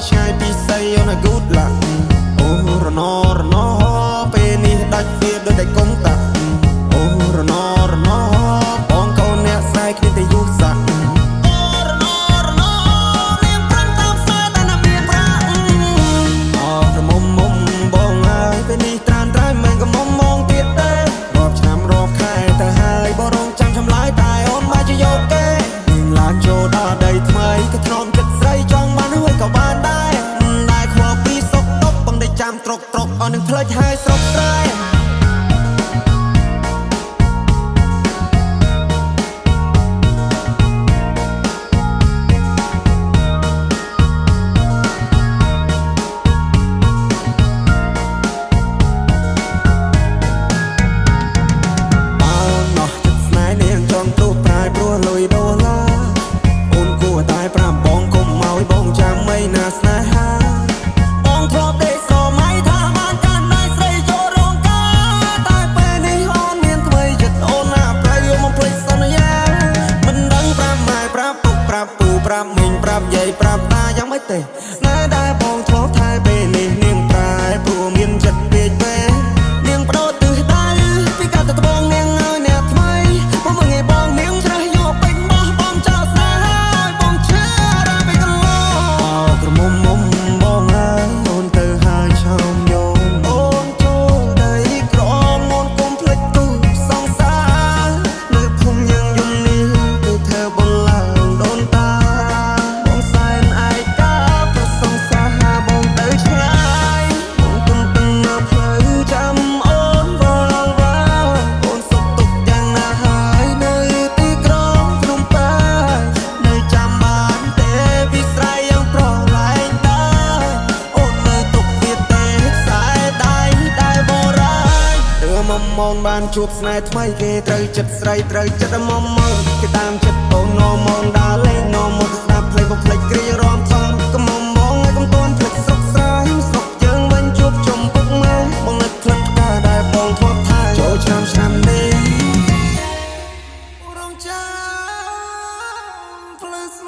ឆ្ងាយពីស័យអូនឲ្យ good luck អូរណពេលនេះដាច់វាដូចតែកុំតាអូរណបងកូនអ្នកស្រែកគ្នាតែយូរសាក់នាងប្រាំតាមផ្សារតែណាមានប្រាក់អរក្រមុំបងហើយពេលនេះត្រានត្រៃមិនក៏មុំមងទៀតទេរាប់ឆ្នាំរាប់ខែទៅហើយបរងចាំឆ្លើយតែអូនមកជាយកទេនាងឡើងចូលដល់ដីថ្មីក៏ធ្នមចិត្តស្រីចង់បានហើយក៏បានដែរខ្វល់ពីសុខទុក្ខបងได้ចាំត្រុកអស់នឹងផ្លេចហើយស្រុកស្រែប្រាប់មីងប្រាប់យាយប្រាប់តាយ៉ាងម៉េចទេណែដែរបងធ្លាប់ថែពេលនេះនាងប្រែព្រោះមានចិត្តពេកពេនាងបដូរទិសដៅពីកាត់ទៅត្បូងនាងឲ្យអ្នកថ្មីមកមើងឲ្យបងនាងច្រេះយកពេញបោះបងចោលស្នេហ៍ឲ្យបងឈឺរ៉ាពេកកន្លងអោក្រមុំបងហើយអូនទៅហើយឆោមយងអូនចូលដីក្រមអូនគុំភ្លេចទូសងសារនៅភូមិយើងយំនេះទៅធ្វើបងឡើងដូនតាមងបានជួបស្នេហ៍ថ្មីគេត្រូវចិត្តស្រីត្រូវចិត្តមមគេតាមចិត្តអូនមងដើរលេងមកស្ដាប់ភ្លេងបំភ្លេចគ្រារំសំកំមមងឲ្យកុំតន់ភ្លេចស្រុកស្រែស្រុកយើងវិញជួបជុំពុកម៉ែបងនឹកផ្លឹកផ្កាដែលបងធ្លាប់ថែចូលឆ្នាំនេះរងចាំ